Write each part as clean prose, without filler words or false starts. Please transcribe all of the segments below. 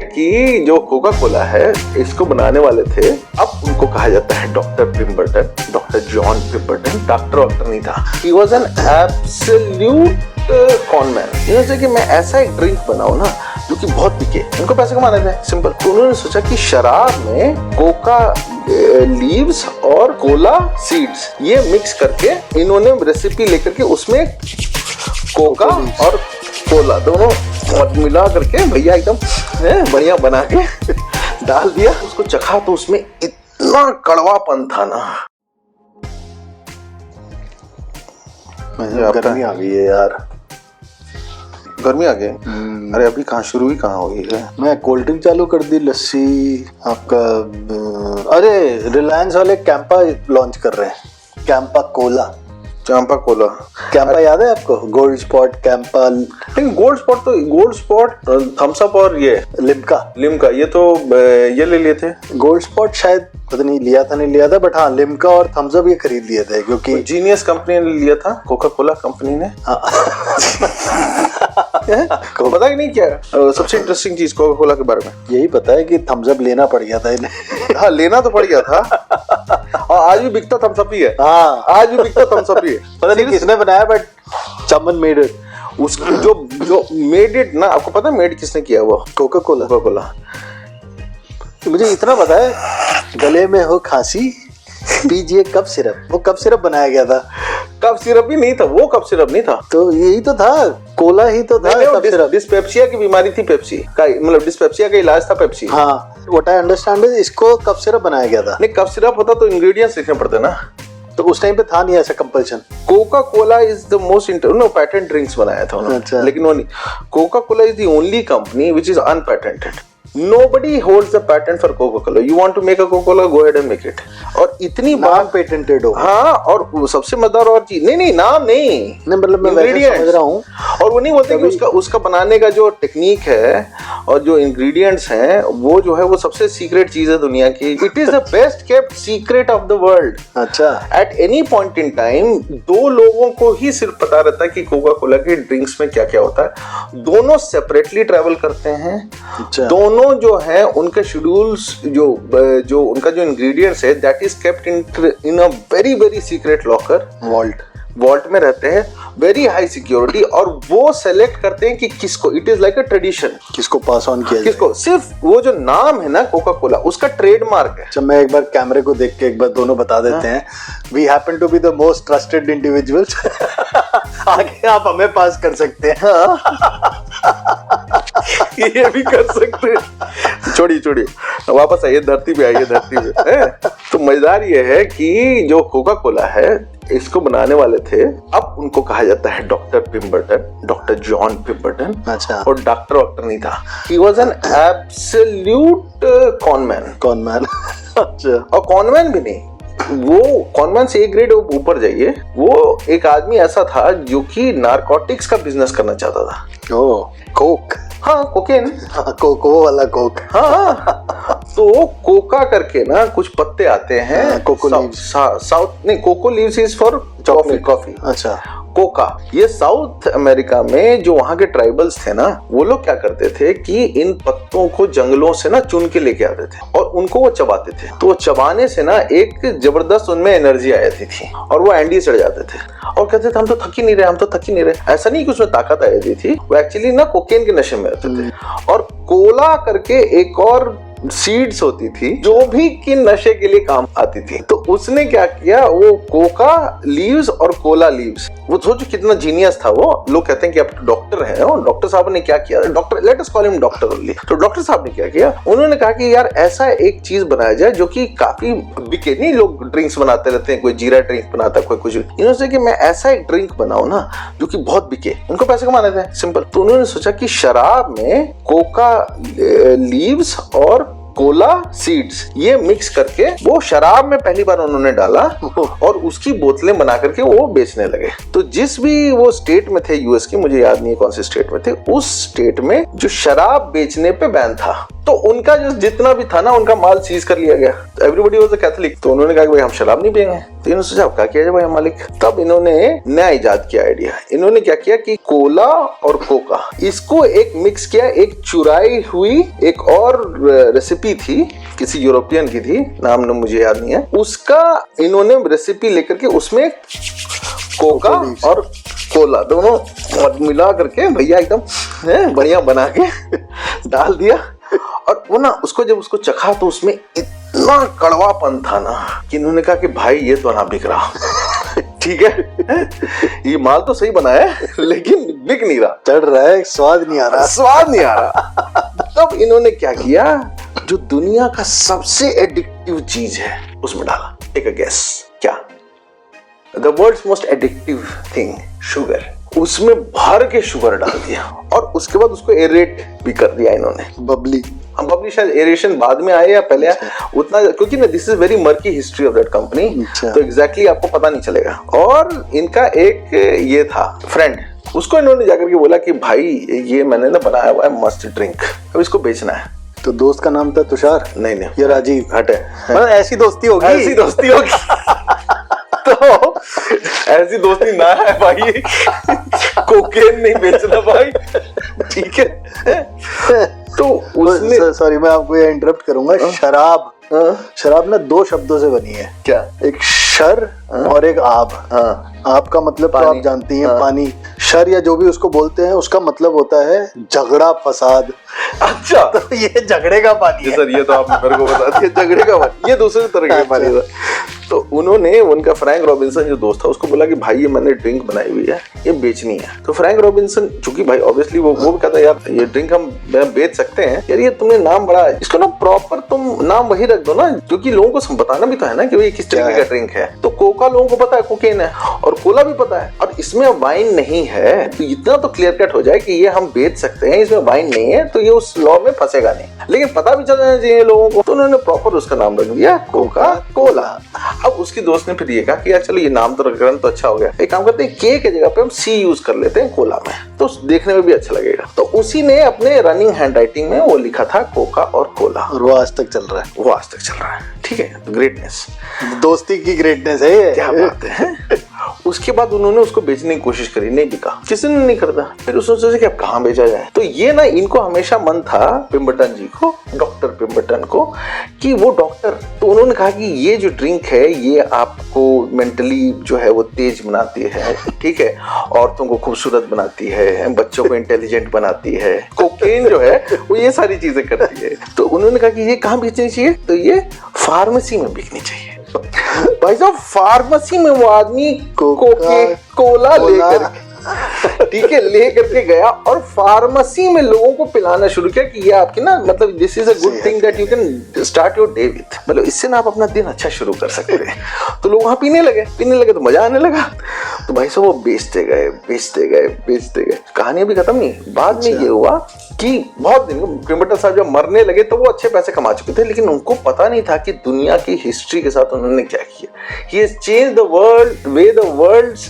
कि जो Coca Cola है इसको बनाने वाले थे, अब उनको कहा जाता है डॉक्टर पिम्बर्टन, डॉक्टर जॉन पिम्बर्टन। डॉक्टर नहीं था, he was an absolute conman. जैसे कि मैं ऐसा एक ड्रिंक बनाऊं ना जो कि बहुत बिके, उनको पैसे कमाने थे, सिंपल। तो उन्होंने सोचा कि शराब में कोका लीव्स और कोला सीड्स ये मिक्स करके इन्होंने रेसिपी लेकर के उसमें कोका और कोला दोनों मिला करके भैया एकदम बढ़िया बना के डाल दिया। उसको चखा तो उसमें इतना कड़वापन था ना। गर्मी आ गई है यार, गर्मी आ गई। अरे अभी कहाँ शुरू ही कहाँ हुई है। मैं कोल्ड ड्रिंक चालू कर दी, लस्सी आपका। अरे रिलायंस वाले कैंपा लॉन्च कर रहे हैं, कैंपा कोला। कैंपा कोला, कैंपा याद है आपको? Gold spot, Campa. लेकिन गोल्ड स्पॉट थम्स अप और ये लिम्का ये तो ये ले लिए थे। गोल्ड स्पॉट शायद पता नहीं लिया था नहीं लिया था, बट हाँ लिम्का और थम्स अप ये खरीद लिए थे क्योंकि जीनियस कंपनी ने लिया था, कोका कोला कंपनी ने। पता ही नहीं क्या सबसे इंटरेस्टिंग चीज कोका कोला के बारे में यही पता है कि थम्स अप लेना पड़ गया था इन्हें। हाँ लेना तो पड़ गया था और आज भी बिकता थम्स अप ही है। हाँ आज भी बिकता थम्स अप ही है। पता नहीं किसने बनाया, बट समवन मेड इट। उसकी जो मेड इट ना, आपको पता है मेड किसने किया? वो कोका कोला। मुझे इतना पता है, गले में हो खांसी पीजिए कफ सिरप। वो कफ सिरप बनाया गया था। कफ सिरप भी नहीं था वो, कफ सिरप नहीं था, तो यही तो था, कोला ही तो था। कफ सिरप डिस्पेप्सिया की बीमारी थी, पेप्सी का मतलब डिस्पेप्सिया का इलाज था पेप्सी। हाँ व्हाट आई अंडरस्टैंड इज इसको कफ सिरप बनाया गया था। नहीं कफ सिरप होता तो इंग्रेडिएंट्स लिखने पड़ते ना, तो उस टाइम पे था नहीं ऐसा compulsion. Coca Cola is the most patent drinks बनाया था उन्होंने। अच्छा। लेकिन वो नहीं, Coca Cola is the only company which is unpatented. Nobody holds the patent for Coca-Cola. You want to make a Coca-Cola, go ahead and make it. और इतनी बार patented हो। हाँ, और सबसे मजेदार और चीज नहीं नाम नहीं मतलब मैं समझ रहा हूँ। और वो नहीं बोलते कि उसका बनाने का जो टेक्निक है और जो इंग्रेडिएंट्स हैं वो जो है वो सबसे सीक्रेट चीज है दुनिया की। It is the best kept secret of the world. अच्छा। At any point in time 2 लोगों को ही सिर्फ पता रहता है कि कोका कोला के ड्रिंक्स में क्या क्या होता है। दोनों सेपरेटली ट्रेवल करते हैं। अच्छा। दोनों जो है उनके शेड्यूल्स जो उनका जो इंग्रेडिएंट्स है that is kept in a very very secret locker, vault में रहते हैं, वेरी हाई सिक्योरिटी। और वो सेलेक्ट करते हैं कि किसको, it is like a tradition, किसको पास ऑन किया किसको। सिर्फ वो जो नाम है ना कोका कोला, उसका ट्रेडमार्क है। अच्छा मैं एक बार कैमरे को देख के एक बार दोनों बता देते हैं, we happen to be the most trusted individuals. आगे आप हमें पास कर सकते हैं। ये भी कर सकते हैं। छोड़िए वापस आइए धरती पे, आइए धरती पे। तो मजेदार ये है कि जो कोका कोला है इसको बनाने वाले थे, अब उनको कहा जाता है डॉक्टर पिम्बर्टन, डॉक्टर जॉन पिम्बर्टन। अच्छा। और डॉक्टर नहीं था, he was an absolute conman. अच्छा। और कॉनमैन भी नहीं, वो कॉनमैन से एक ग्रेड ऊपर जाइए, वो एक आदमी ऐसा था जो कि नारकोटिक्स का बिजनेस करना चाहता था। Oh coke. हाँ कोकेन। कोको वाला कोक। हाँ तो कोका करके ना कुछ पत्ते आते हैं, कोको लीव्स। साउथ नहीं, cocoa leaves is for coffee. अच्छा। कोका ये साउथ अमेरिका में जो वहां के ट्राइबल्स थे ना, वो लोग क्या करते थे कि इन पत्तों को जंगलों से ना चुन के लेके आते थे और उनको वो चबाते थे। तो वो चबाने से ना एक जबरदस्त उनमें एनर्जी आ जाती थी और वो एंडी चढ़ जाते थे और कहते थे हम तो थक ही नहीं रहे। ऐसा नहीं कि उसमें ताकत आ जाती थी, वो एक्चुअली ना कोकेन के नशे में रहते थे। और कोला करके एक और सीड्स होती थी जो भी कि नशे के लिए काम आती थी। तो उसने क्या किया, वो कोका लीव्स और कोला लीव्स, वो सोचो कितना जीनियस था वो। लोग कहते हैं कि आप डॉक्टर हैं, और डॉक्टर साहब ने क्या किया, doctor let us call him doctor only. तो डॉक्टर साहब ने क्या किया, उन्होंने कहा कि यार ऐसा एक चीज बनाया जाए जो कि काफी बिके। नहीं लोग ड्रिंक्स बनाते रहते हैं, कोई जीरा ड्रिंक बनाता है, कोई कुछ। इन्होंने कि मैं ऐसा एक ड्रिंक बनाऊं ना जो कि बहुत बिके, उनको पैसे कमाने थे, सिंपल। तो उन्होंने सोचा कि शराब में कोका लीव्स और कोला सीड्स ये मिक्स करके वो शराब में पहली बार उन्होंने डाला और उसकी बोतलें बना करके वो बेचने लगे। तो जिस भी वो स्टेट में थे यूएस की, मुझे याद नहीं है कौन से स्टेट में थे, उस स्टेट में जो शराब बेचने पे बैन था, तो उनका जो जितना भी था ना उनका माल सीज कर लिया गया। तो एवरीबॉडी वाज अ कैथोलिक, तो उन्होंने कहा कि भाई हम शराब नहीं पिएंगे। तो इन्होंने सोचा क्या किया जाए भाई मालिक। तब इन्होंने नया इजाद किया आइडिया। इन्होंने क्या किया कि कोला और कोका इसको एक मिक्स किया, एक चुराई हुई एक और रेसिपी थी, किसी यूरोपियन की थी, नाम ना मुझे याद नहीं है, उसका इन्होंने रेसिपी लेकर के उसमें कोका और कोला दोनों मिला करके भैया एकदम बढ़िया बना के डाल दिया। और वो ना उसको जब उसको चखा तो उसमें इतना कड़वापन था ना कि इन्होंने कहा कि भाई ये तो ना बिक रहा। ठीक है, ये माल तो सही बना है लेकिन बिक नहीं रहा, चढ़ रहा है, स्वाद नहीं आ रहा, स्वाद नहीं आ रहा। तब इन्होंने क्या किया, जो दुनिया का सबसे एडिक्टिव चीज है उसमें डाला। टेक अ गेस, क्या? The world's most addictive thing, sugar. उसमें भर के शुगर डाल दिया और उसके बाद उसको एरेट भी कर दिया इन्होंने। बबली, बबली शायद एरेशन बाद में आए या पहले आए उतना, क्योंकि ना this is very murky history of that company, तो एग्जैक्टली आपको पता नहीं चलेगा। और इनका एक ये था फ्रेंड, उसको इन्होंने जाकर के बोला कि भाई ये मैंने ना बनाया हुआ है मस्त ड्रिंक, अब इसको बेचना है। तो दोस्त का नाम था तुषार? नहीं या राजीव? हटे, मतलब ऐसी दोस्ती होगी, ऐसी दोस्ती होगी। तो ऐसी दोस्ती ना है भाई, कोकेन नहीं बेचना भाई, ठीक है। तो उसने, सॉरी मैं आपको ये इंटरप्ट करूंगा, शराब, शराब ना दो शब्दों से बनी है। क्या? एक शर और एक आब। आब का मतलब तो आप जानती हैं, पानी। शर या जो भी उसको बोलते हैं उसका मतलब होता है झगड़ा, फसाद। अच्छा, तो ये झगड़े का पानी है। सर ये तो आपने मेरे को बता दिया, झगड़े का पानी, ये दूसरे तरह का पानी था। तो उन्होंने, उनका फ्रैंक रॉबिन्सन जो दोस्त था उसको बोला कि भाई ये मैंने ड्रिंक बनाई हुई है, ये बेचनी है। तो फ्रैंक रॉबिन्सन, चूंकि भाई ऑब्वियसली वो भी कहता है यार ये ड्रिंक हम बेच सकते हैं, यार ये तुमने नाम बड़ा, इसको ना प्रॉपर तुम नाम वही रख दो ना, क्योंकि लोगों को बताना भी तो है ना कि भाई किस तरीके का ड्रिंक है। तो कोका लोगों को पता है कोकेन है, और कोला भी पता है, और इसमें वाइन नहीं है, तो इतना तो क्लियर कट हो जाए कि ये हम बेच सकते हैं, इसमें वाइन नहीं है, तो ये उस लॉ में फंसेगा नहीं। लेकिन पता भी चल जाना चाहिए लोगों को, तो उन्होंने प्रॉपर उसका नाम रख दिया कोका कोला। अब उसकी दोस्त ने फिर ये कहा कि यार चलो ये नाम तो रख रहे हैं तो अच्छा हो गया, एक काम करते हैं के की जगह पे हम सी यूज कर लेते हैं कोला में, तो देखने में भी अच्छा लगेगा। तो उसी ने अपने रनिंग हैंड राइटिंग में वो लिखा था कोका और कोला, और वो आज तक चल रहा है, वो आज तक चल रहा है। ठीक है, ग्रेटनेस, दोस्ती की ग्रेटनेस है, क्या बात है। उसके बाद उन्होंने उसको बेचने की कोशिश करी, नहीं बिका, किसी ने नहीं खरीदा। फिर उसने सोचा कि अब कहाँ बेचा जाए। तो ये ना इनको हमेशा मन था पिम्बरटन जी को, डॉक्टर पिम्बरटन को, कि वो डॉक्टर, तो उन्होंने कहा कि ये जो ड्रिंक है ये आपको मेंटली जो है वो तेज बनाती है, ठीक है, औरतों को खूबसूरत बनाती है, बच्चों को इंटेलिजेंट बनाती है, कोकेन जो है वो ये सारी चीजें करती है। तो उन्होंने कहा कि ये कहाँ बेचनी चाहिए, तो ये फार्मेसी में बिकनी चाहिए। भाई साहब फार्मेसी में वो आदमी कोला लेकर, ठीक है, लेकर के गया और फार्मेसी में लोगों को पिलाना शुरू किया कि ये आपकी ना, मतलब this is a good thing that you can start your day with, मतलब इससे ना आप अपना दिन अच्छा शुरू कर सकते हैं। तो लोग वहां पीने लगे तो मजा आने लगा। तो भाई साहब वो बेचते गए, कहानी अभी खत्म नहीं। बाद में ये हुआ कि बहुत दिन पिम्बरटन साहब जब मरने लगे तो वो अच्छे पैसे कमा चुके थे, लेकिन उनको पता नहीं था कि दुनिया की हिस्ट्री के साथ उन्होंने क्या किया। He has changed the world, way the world's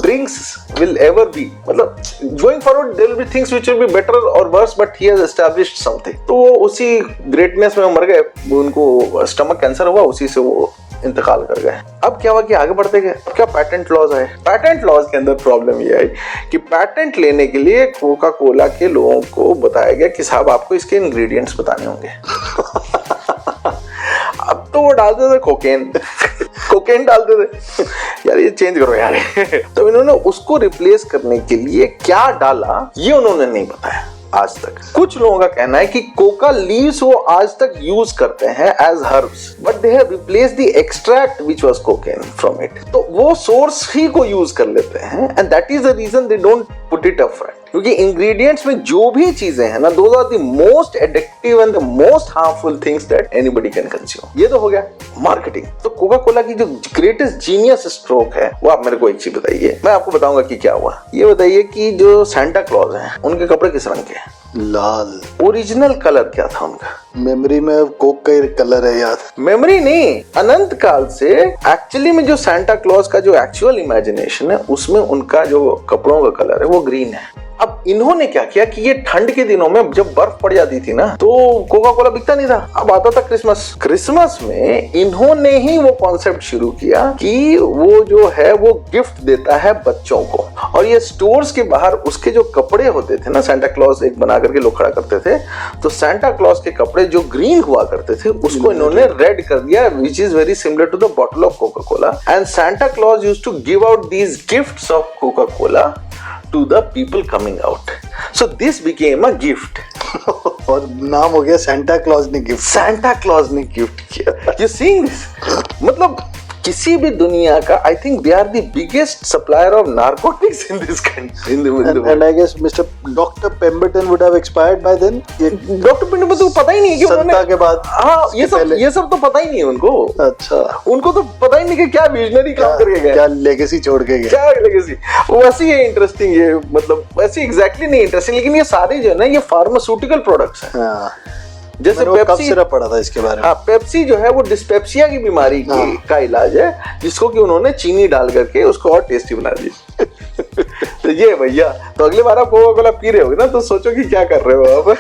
drinks will ever be. मतलब going forward there will be things which will be better or worse, but he has established something. तो वो उसी ग्रेटनेस में मर गए, उनको स्टमक कैंसर हुआ, उसी से वो इंतकाल कर गए। अब क्या हुआ कि आगे बढ़ते गए, अब क्या पैटेंट लॉज आए। पैटेंट लॉज के अंदर प्रॉब्लम ये आई कि पैटेंट लेने के लिए कोका कोला के लोगों को बताया गया कि साहब आपको इसके इंग्रेडिएंट्स बताने होंगे। अब तो वो डालते थे कोकेन डालते थे, यार ये चेंज करो यार। तो इन्होंने उसको रिप्लेस करने के लिए क्या डाला ये उन्होंने नहीं बताया आज तक। कुछ लोगों का कहना है कि कोका लीव्स वो आज तक यूज करते हैं as herbs, but they have replaced the extract which was cocaine from it. तो वो सोर्स ही को यूज कर लेते हैं, and that is the reason they don't put it up front. क्योंकि इंग्रेडिएंट्स में जो भी चीजें हैं ना, those are the most addictive and the most harmful things that anybody can consume. ये तो हो गया मार्केटिंग। तो कोका कोला की जो ग्रेटेस्ट जीनियस स्ट्रोक है वो आप मेरे को एक चीज बताइए, मैं आपको बताऊंगा कि क्या हुआ। ये बताइए कि जो सांता क्लॉज हैं उनके कपड़े किस रंग के हैं? लाल। ओरिजिनल कलर क्या था उनका? मेमोरी में कोक का ही कलर है याद। मेमोरी नहीं, अनंत काल से एक्चुअली में जो सांता क्लॉज का जो एक्चुअल इमेजिनेशन है उसमें उनका जो कपड़ों का कलर है वो ग्रीन है। अब इन्होंने क्या किया कि ये ठंड के दिनों में जब बर्फ पड़ जाती थी ना तो कोका कोला बिकता नहीं था। अब आता था क्रिसमस में इन्होंने ही वो कॉन्सेप्ट शुरू किया कि वो जो है वो गिफ्ट देता है बच्चों को, और ये स्टोर्स के बाहर उसके जो कपड़े होते थे ना, सांता क्लॉज एक बना करके लोग खड़ा करते थे, तो सांता क्लॉज के कपड़े जो ग्रीन हुआ करते थे उसको इन्होंने रेड कर दिया, which is very similar to the bottle of Coca Cola. And Santa Claus used to give out these gifts of Coca Cola to the people coming out. So this became a gift. और नाम हो गया Santa Claus ने gift. Santa Claus ने gift किया। You seeing this? मतलब किसी भी दुनिया का I think they are the biggest supplier of narcotics in this country in the world. And I guess mister doctor Pemberton would have expired by then. Doctor Pemberton को पता ही नहीं है कि उन्होंने के बाद, हाँ ये सब तो पता ही नहीं है उनको। अच्छा, उनको तो पता ही नहीं कि क्या विजनरी काम करके गए, क्या लेगेसी छोड़ के गए, क्या लेगेसी। वैसे ही इंटरेस्टिंग, ये मतलब वैसे एग्जैक्टली नहीं इंटरेस्टिंग, लेकिन ये सारे जो है ना ये फार्मास्यूटिकल प्रोडक्ट्स हैं। हाँ। जैसे पेप्सी सिरप पढ़ा था इसके बारे में। हाँ, पेप्सी जो है वो डिस्पेप्सिया की बीमारी का इलाज है, जिसको कि उन्होंने चीनी डाल करके उसको और टेस्टी बना दिया। तो ये भैया, तो अगली बार आप कोका कोला पी रहे होगे ना तो सोचो कि क्या कर रहे हो आप।